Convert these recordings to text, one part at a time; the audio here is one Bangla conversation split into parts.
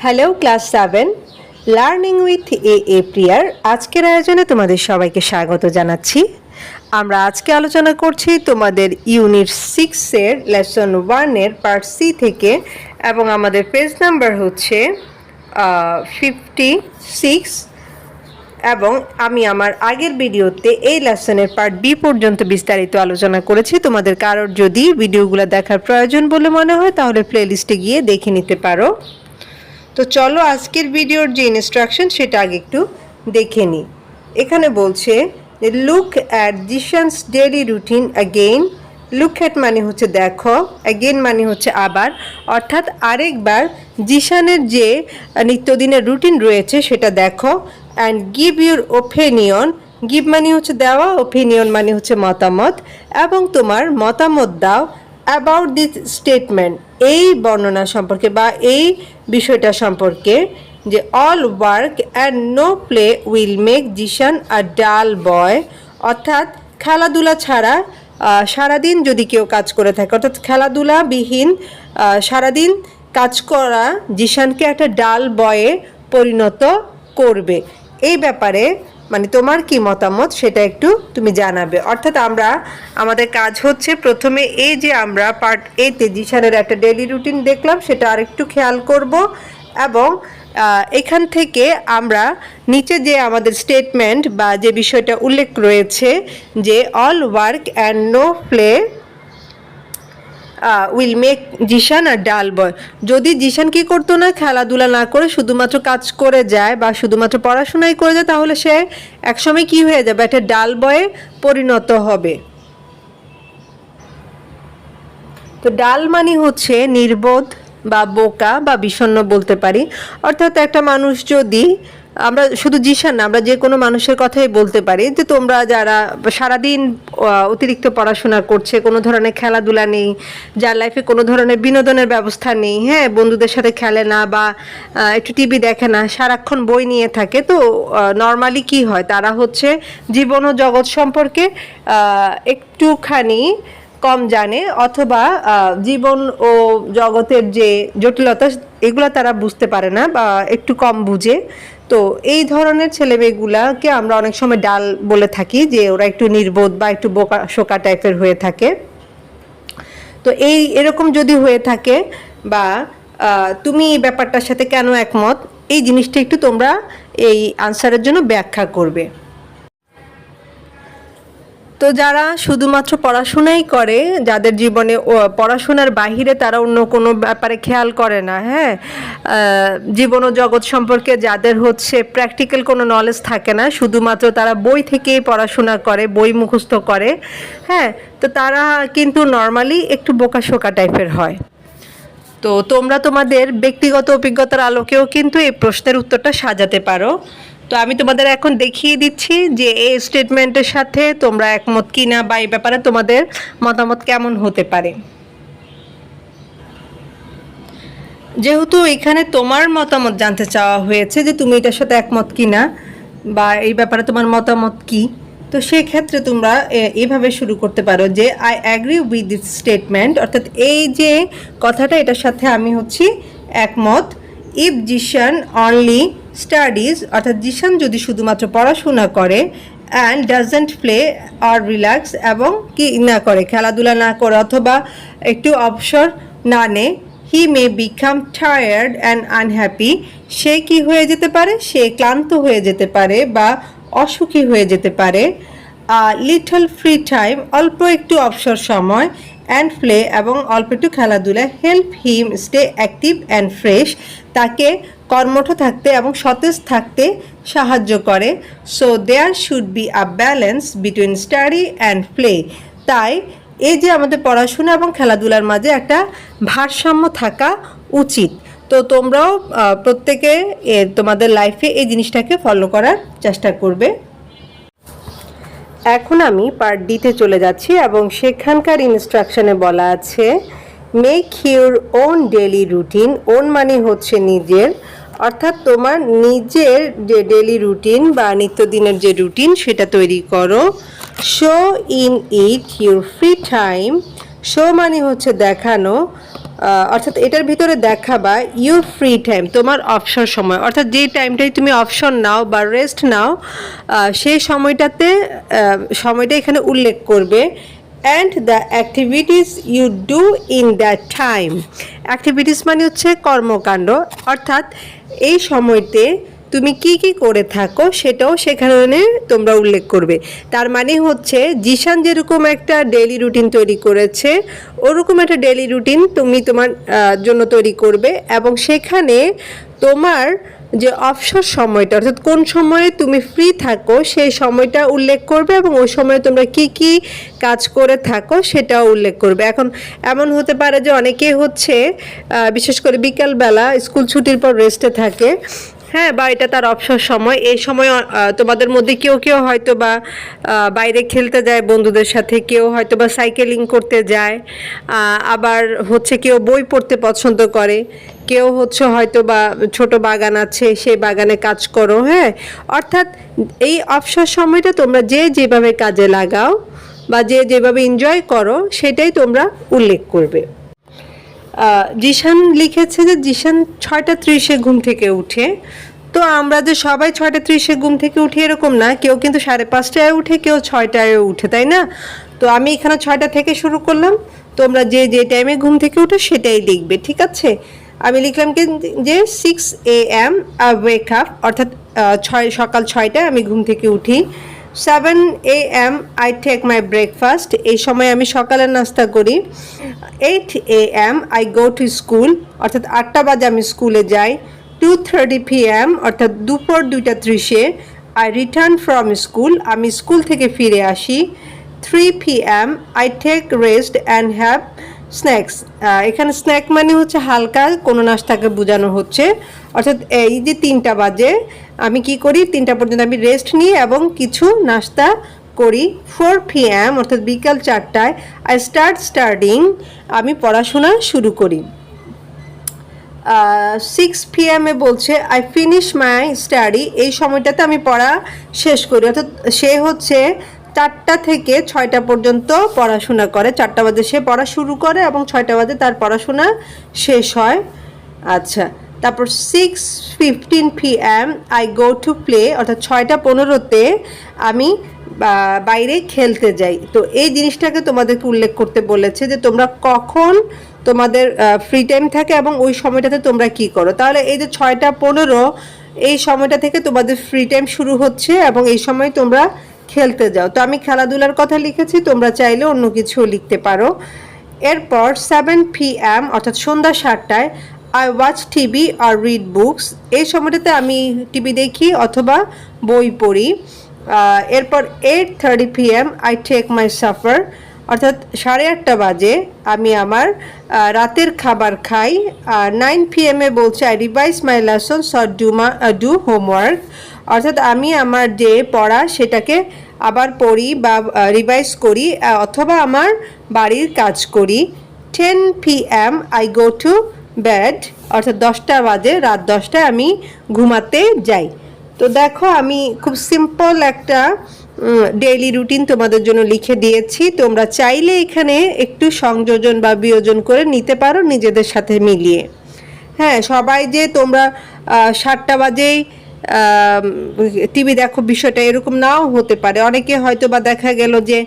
Hello class 7 learning with a প্রিয়ার আজকের আয়োজনে তোমাদের সবাইকে স্বাগত জানাচ্ছি। আমরা আজকে আলোচনা করছি তোমাদের ইউনিট 6 এর লেসন 1 এর পার্ট সি থেকে এবং আমাদের পেজ নাম্বার হচ্ছে 56 এবং আমি আমার আগের ভিডিওতে এই লেসনের পার্ট বি পর্যন্ত বিস্তারিত আলোচনা করেছি। তোমাদের কারোর যদি ভিডিওগুলো দেখার প্রয়োজন বলে মনে হয় তাহলে প্লেলিস্টে গিয়ে দেখে নিতে পারো। তো চলো আজকের ভিডিওর যে ইনস্ট্রাকশন সেটা আগে একটু দেখে নিই। এখানে বলছে look at Zeeshan's daily routine again. Look at মানে হচ্ছে দেখো, অ্যাগেইন মানে হচ্ছে আবার, অর্থাৎ আরেকবার জিশানের যে নিত্যদিনের রুটিন রয়েছে সেটা দেখো। And give your opinion. Give মানে হচ্ছে দেওয়া, ওপিনিয়ন মানে হচ্ছে মতামত, এবং তোমার মতামত দাও অ্যাবাউট দিস স্টেটমেন্ট, এই বর্ণনা সম্পর্কে বা এই বিষয়টা সম্পর্কে যে all work and no play will make Zeeshan a dull boy, অর্থাৎ খেলাধুলা ছাড়া সারাদিন যদি কেউ কাজ করে থাকে, অর্থাৎ খেলাধুলাবিহীন সারাদিন কাজ করা জিশানকে একটা ডাল বয়ে পরিণত করবে। এই ব্যাপারে মানে তোমার কি মতামত সেটা একটু তুমি জানাবে। অর্থাৎ আমাদের কাজ হচ্ছে প্রথমে এই যে আমরা পার্ট এতে জিশানের একটা ডেইলি রুটিন দেখলাম সেটা আরেকটু খেয়াল করব, এবং এখান থেকে আমরা নিচে যে আমাদের স্টেটমেন্ট বা যে বিষয়টা উল্লেখ রয়েছে যে all work and no play will make Zeeshan a dull boy, যদি জিশান কি করতো না, খেলাধুলা না করে শুধুমাত্র কাজ করে যায় বা শুধুমাত্র পড়াশোনাই করে যায়, তাহলে সে একসময় কি হয়ে যাবে, একটা ডাল বয়ে পরিণত হবে। তো ডাল মানে হচ্ছে নির্বোধ বা বোকা বা বিষণ্ণ বলতে পারি। অর্থাৎ একটা মানুষ যদি, আমরা শুধু জিশান না, আমরা যে কোনো মানুষের কথাই বলতে পারি যে তোমরা যারা সারাদিন অতিরিক্ত পড়াশোনা করছে, কোনো ধরনের খেলাধুলা নেই, যার লাইফে কোনো ধরনের বিনোদনের ব্যবস্থা নেই, হ্যাঁ, বন্ধুদের সাথে খেলে না বা একটু টিভি দেখে না, সারাক্ষণ বই নিয়ে থাকে, তো নর্মালি কি হয়, তারা হচ্ছে জীবন ও জগৎ সম্পর্কে একটুখানি কম জানে, অথবা জীবন ও জগতের যে জটিলতা এগুলো তারা বুঝতে পারে না বা একটু কম বুঝে। তো এই ধরনের ছেলেমেয়েগুলাকে আমরা অনেক সময় ডাল বলে থাকি, যে ওরা একটু নির্বোধ বা একটু বোকা শোকা টাইপের হয়ে থাকে। তো এরকম যদি হয়ে থাকে বা তুমি এই ব্যাপারটার সাথে কেন একমত, এই জিনিসটা একটু তোমরা এই আনসারের জন্য ব্যাখ্যা করবে। তো যারা শুধুমাত্র পড়াশোনাই করে, যাদের জীবনে পড়াশোনার বাহিরে তারা অন্য কোনো ব্যাপারে খেয়াল করে না, হ্যাঁ, জীবন ও জগৎ সম্পর্কে যাদের হচ্ছে প্র্যাকটিক্যাল কোনো নলেজ থাকে না, শুধুমাত্র তারা বই থেকেই পড়াশোনা করে, বই মুখস্থ করে, হ্যাঁ, তো তারা কিন্তু নর্মালি একটু বোকাশোকা টাইপের হয়। তো তোমরা তোমাদের ব্যক্তিগত অভিজ্ঞতার আলোকেও কিন্তু এই প্রশ্নের উত্তরটা সাজাতে পারো। তো আমি তোমাদের এখন দেখিয়ে দিচ্ছি যে এই স্টেটমেন্টের সাথে তোমরা একমত কিনা বা এই ব্যাপারে তোমাদের মতামত কেমন হতে পারে। যেহেতু এখানে তোমার মতামত জানতে চাওয়া হয়েছে যে তুমি এটার সাথে একমত কিনা বা এই ব্যাপারে তোমার মতামত কি, তো সেক্ষেত্রে তোমরা এভাবে শুরু করতে পারো যে I agree with this statement, অর্থাৎ এই যে কথাটা এটার সাথে আমি হচ্ছি একমত। ইফ জিশান অনলি স্টাডিজ, অর্থাৎ জিশান যদি শুধুমাত্র পড়াশোনা করে, and doesn't play or relax, এবং কি না করে, খেলাধুলা না করে অথবা একটু অবসর না নেয়, he may become tired and unhappy, সে কি হয়ে যেতে পারে, সে ক্লান্ত হয়ে যেতে পারে বা অসুখী হয়ে যেতে পারে। লিটল ফ্রি টাইম, অল্প একটু অবসর সময়, অ্যান্ড প্লে, এবং অল্প একটু খেলাধুলা, help him stay active and fresh, তাকে কর্মঠ থাকতে এবং সতেজ থাকতে সাহায্য করে। So there should be a balance between study and play, তাই এই যে আমাদের পড়াশোনা এবং খেলাধুলার মাঝে একটা ভারসাম্য থাকা উচিত। তো তোমরাও প্রত্যেকে তোমাদের লাইফে এই জিনিসটাকে ফলো করার চেষ্টা করবে। এখন আমি পার্ট ডিতে চলে যাচ্ছি এবং সেখানকার ইনস্ট্রাকশনে বলা আছে make your own daily routine. Own মানে হচ্ছে নিজের, অর্থাৎ তোমার নিজের যে ডেইলি রুটিন বা নিত্যদিনের যে রুটিন সেটা তৈরি করো। Show in it your free time. Show মানে হচ্ছে দেখানো, অর্থাৎ এটার ভিতরে দেখাবা ইউর ফ্রি টাইম, তোমার অবসর সময়, অর্থাৎ যে টাইমটাই তুমি অবসর নাও বা রেস্ট নাও সেই সময়টা এখানে উল্লেখ করবে। And the activities you do in that time. Activities মানে হচ্ছে কর্মকাণ্ড, অর্থাৎ এই সময়তে তুমি কি কি করে থাকো সেটাও সেখানে তোমরা উল্লেখ করবে। তার মানে হচ্ছে জিশান যেরকম একটা ডেইলি রুটিন তৈরি করেছে ওরকম একটা ডেইলি রুটিন তুমি তোমার জন্য তৈরি করবে, এবং সেখানে তোমার যে অবসর সময়টা অর্থাৎ কোন সময়ে তুমি ফ্রি থাকো সেই সময়টা উল্লেখ করবে, এবং ওই সময়ে তোমরা কি কি কাজ করে থাকো সেটাও উল্লেখ করবে। এখন এমন হতে পারে যে অনেকে হচ্ছে বিশেষ করে বিকালবেলা স্কুল ছুটির পর রেস্টে থাকে, হ্যাঁ, বা এটা তার অবসর সময়। এই সময় তোমাদের মধ্যে কেউ কেউ হয়তো বা বাইরে খেলতে যায় বন্ধুদের সাথে, কেউ হয়তো বা সাইকেলিং করতে যায়, আবার হচ্ছে কেউ বই পড়তে পছন্দ করে, কেউ হচ্ছে হয়তো বা ছোট বাগান আছে সেই বাগানে কাজ করো। হ্যাঁ, অর্থাৎ এই অবসর সময়টা তোমরা যে যেভাবে কাজে লাগাও বা যে যেভাবে এনজয় করো সেটাই তোমরা উল্লেখ করবে। জিশান লিখেছে যে জিশান 6:30 ঘুম থেকে উঠে। তো আমরা যে সবাই 6:30 ঘুম থেকে উঠি এরকম না, কেউ কিন্তু 5:30টায় উঠে, কেউ 6টায় উঠে, তাই না? তো আমি এখানে 6টা থেকে শুরু করলাম, তোমরা যে যে টাইমে ঘুম থেকে উঠো সেটাই লিখবে, ঠিক আছে? আমি লিখলাম কি যে 6 AM আই ওয়েক আপ, অর্থাৎ সকাল 6টায় আমি ঘুম থেকে উঠি। 7 AM I take my breakfast, এই সময় আমি সকালের নাস্তা করি। 8 AM I go to school, অর্থাৎ 8টা বাজে আমি স্কুলে যাই। 2:30 PM অর্থাৎ দুপুর 2:30 আই রিটার্ন ফ্রম স্কুল, আমি স্কুল থেকে ফিরে আসি। 3 PM I take rest and have snacks, এখানে স্ন্যাক মানে হচ্ছে হালকা কোনো নাস্তাকে বোঝানো হচ্ছে, অর্থাৎ এই যে 3টা বাজে আমি কি করি, 3টা পর্যন্ত আমি রেস্ট নিই এবং কিছু নাস্তা করি। 4 PM অর্থাৎ বিকাল 4টায় আই স্টাডিং, আমি পড়াশোনা শুরু করি। 6 PM বলছে আই ফিনিশ মাই স্টাডি, এই সময়টাতে আমি পড়া শেষ করি, অর্থাৎ সে হচ্ছে 4টা থেকে 6টা পর্যন্ত পড়াশোনা করে। 4টা বাজে সে পড়া শুরু করে এবং 6টা বাজে তার পড়াশোনা শেষ হয়। আচ্ছা, তারপর 6:15 PM I go to play, অর্থাৎ 6:15-তে আমি বাইরে খেলতে যাই। তো এই জিনিসটাকে তোমাদেরকে উল্লেখ করতে বলেছে যে তোমরা কখন তোমাদের ফ্রি টাইম থাকে এবং ওই সময়টাতে তোমরা কি করো। তাহলে এই যে 6:15 এই সময়টা থেকে তোমাদের ফ্রি টাইম শুরু হচ্ছে এবং এই সময় তোমরা খেলতে যাও। তো আমি খেলাধুলার কথা লিখেছি, তোমরা চাইলে অন্য কিছুও লিখতে পারো। এরপর 7 PM অর্থাৎ সন্ধ্যা 7টায় আই ওয়াচ টিভি আর রিড বুকস, এই সময়টাতে আমি টিভি দেখি অথবা বই পড়ি। এরপর 8:30 PM I take my supper, অর্থাৎ 8:30 বাজে আমি আমার রাতের খাবার খাই। 9 PM বলছে I revise my lessons or do homework, অর্থাৎ আমি আমার যে পড়া সেটাকে আবার পড়ি বা রিভাইজ করি অথবা আমার বাড়ির কাজ করি। 10 PM I go to bed, অর্থাৎ 10টা বাজে, রাত 10টায় আমি ঘুমাতে যাই। তো দেখো আমি খুব সিম্পল একটা ডেইলি রুটিন তোমাদের জন্য লিখে দিয়েছি, তোমরা চাইলে এখানে একটু সংযোজন বা বিয়োজন করে নিতে পারো নিজেদের সাথে মিলিয়ে। হ্যাঁ, সবাই যে তোমরা 7টা বাজেই টিভি দেখো বিষয়টা এরকম নাও হতে পারে। অনেকে হয়তো বা দেখা গেল যে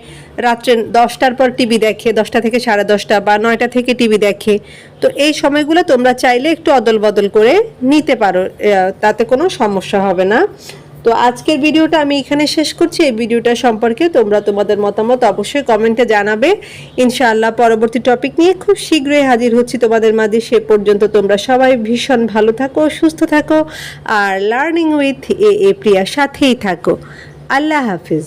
রাত্রে 10টার পর টিভি দেখে, 10টা থেকে 10:30 বা 9টা থেকে টিভি দেখে। তো এই সময়গুলো তোমরা চাইলে একটু অদল বদল করে নিতে পারো, তাতে কোনো সমস্যা হবে না। তো আজকের ভিডিওটা আমি এখানে শেষ করছি। এই ভিডিওটা সম্পর্কে তোমরা তোমাদের মতামত অবশ্যই কমেন্টে জানাবে। ইনশাআল্লাহ পরবর্তী টপিক নিয়ে খুব শীঘ্রই হাজির হচ্ছি তোমাদের মাঝে। সে পর্যন্ত তোমরা সবাই ভীষণ ভালো থাকো, সুস্থ থাকো আর লার্নিং উইথ এ প্রিয়ার সাথেই থাকো। আল্লাহ হাফিজ।